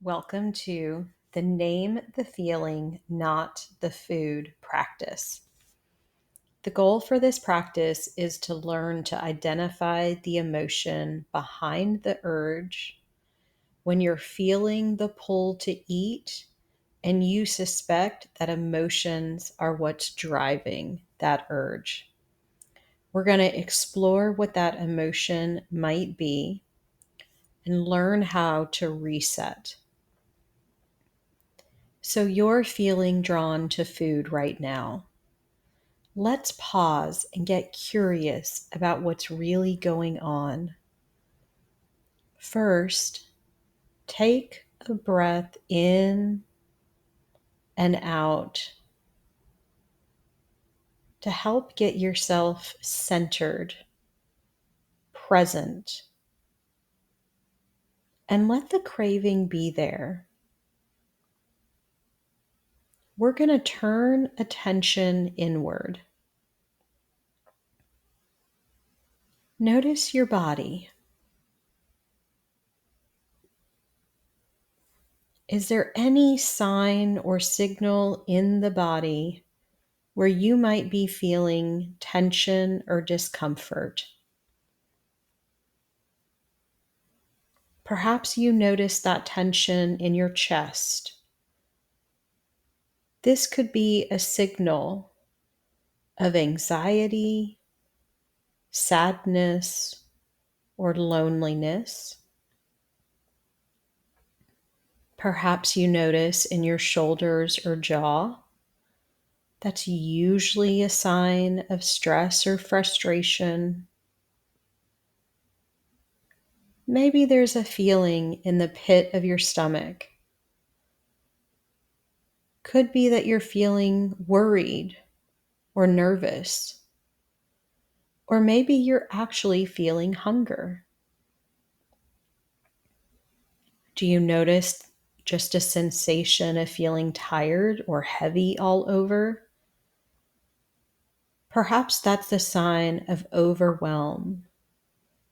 Welcome to the Name the Feeling, Not the Food practice. The goal for this practice is to learn to identify the emotion behind the urge when you're feeling the pull to eat and you suspect that emotions are what's driving that urge. We're going to explore what that emotion might be and learn how to reset. So you're feeling drawn to food right now. Let's pause and get curious about what's really going on. First, take a breath in and out to help get yourself centered, present, and let the craving be there. We're going to turn attention inward. Notice your body. Is there any sign or signal in the body where you might be feeling tension or discomfort? Perhaps you notice that tension in your chest. This could be a signal of anxiety, sadness, or loneliness. Perhaps you notice in your shoulders or jaw. That's usually a sign of stress or frustration. Maybe there's a feeling in the pit of your stomach. Could be that you're feeling worried or nervous. Or maybe you're actually feeling hunger. Do you notice just a sensation of feeling tired or heavy all over? Perhaps that's the sign of overwhelm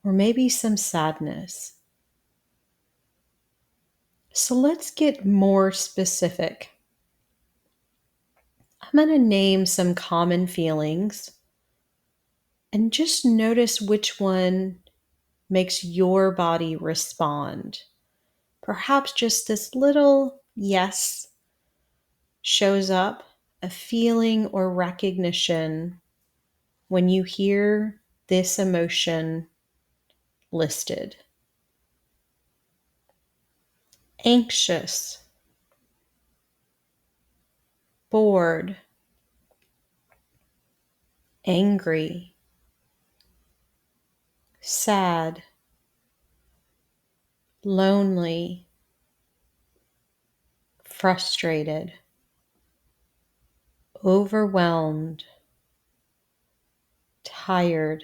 or maybe some sadness. So let's get more specific. I'm going to name some common feelings and just notice which one makes your body respond. Perhaps just this little yes shows up, a feeling or recognition when you hear this emotion listed. Anxious, bored, angry, sad, lonely, frustrated, overwhelmed, tired,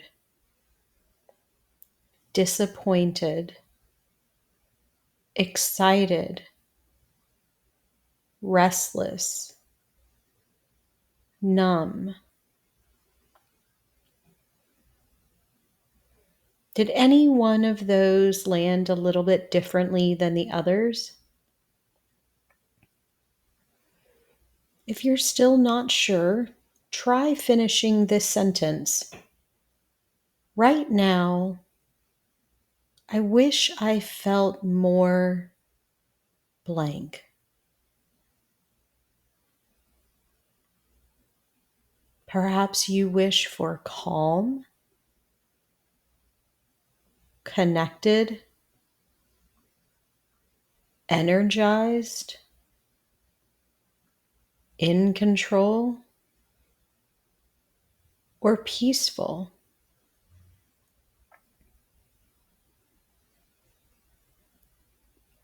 disappointed, excited, restless, numb. Did any one of those land a little bit differently than the others? If you're still not sure, try finishing this sentence. Right now, I wish I felt more blank. Perhaps you wish for calm, connected, energized, in control, or peaceful.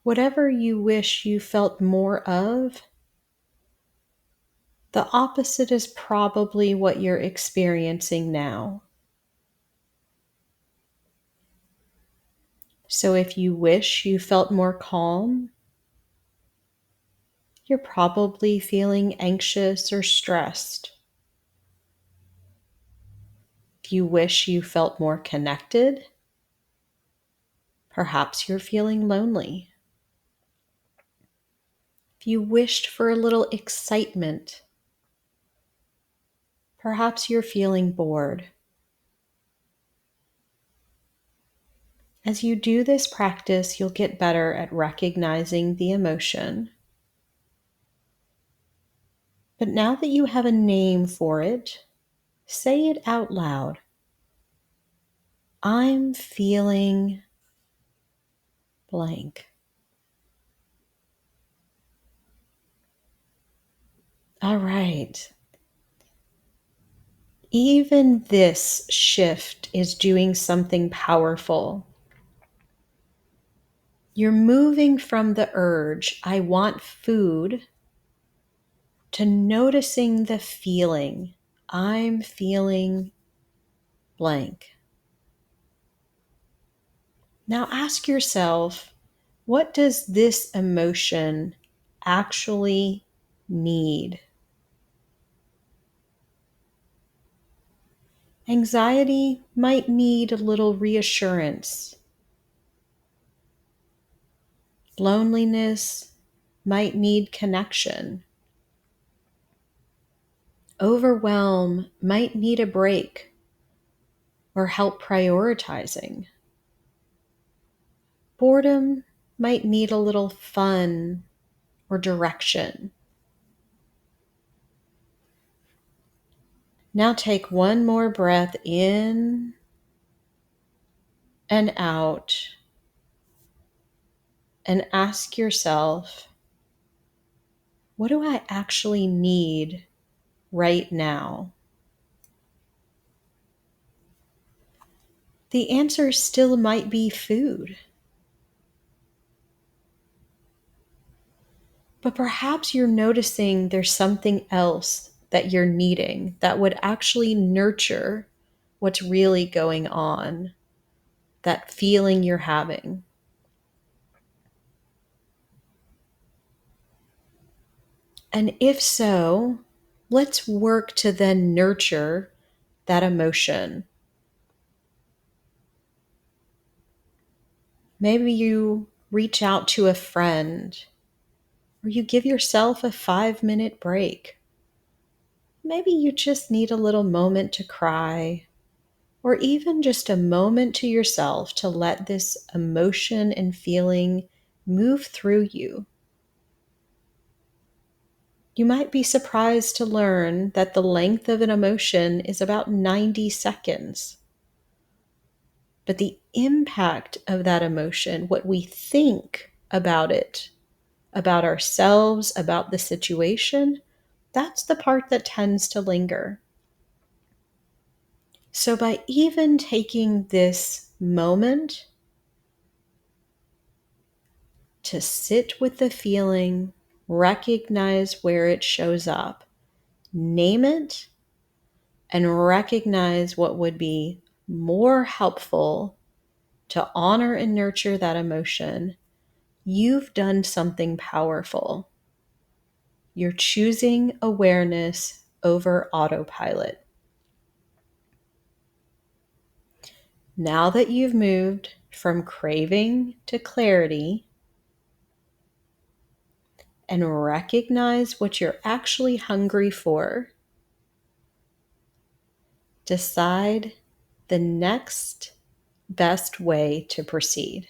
Whatever you wish you felt more of, the opposite is probably what you're experiencing now. So if you wish you felt more calm, you're probably feeling anxious or stressed. If you wish you felt more connected, perhaps you're feeling lonely. If you wished for a little excitement, perhaps you're feeling bored. As you do this practice, you'll get better at recognizing the emotion. But now that you have a name for it, say it out loud. I'm feeling blank. All right. Even this shift is doing something powerful. You're moving from the urge, I want food, to noticing the feeling, I'm feeling blank. Now ask yourself, what does this emotion actually need? Anxiety might need a little reassurance. Loneliness might need connection. Overwhelm might need a break or help prioritizing. Boredom might need a little fun or direction. Now take one more breath in and out and ask yourself, what do I actually need right now? The answer still might be food, but perhaps you're noticing there's something else that you're needing that would actually nurture what's really going on, that feeling you're having. And if so, let's work to then nurture that emotion. Maybe you reach out to a friend, or you give yourself a 5-minute break. Maybe you just need a little moment to cry, or even just a moment to yourself to let this emotion and feeling move through you. You might be surprised to learn that the length of an emotion is about 90 seconds. But the impact of that emotion, what we think about it, about ourselves, about the situation, that's the part that tends to linger. So by even taking this moment to sit with the feeling, recognize where it shows up, name it, and recognize what would be more helpful to honor and nurture that emotion, you've done something powerful. You're choosing awareness over autopilot. Now that you've moved from craving to clarity and recognize what you're actually hungry for, decide the next best way to proceed.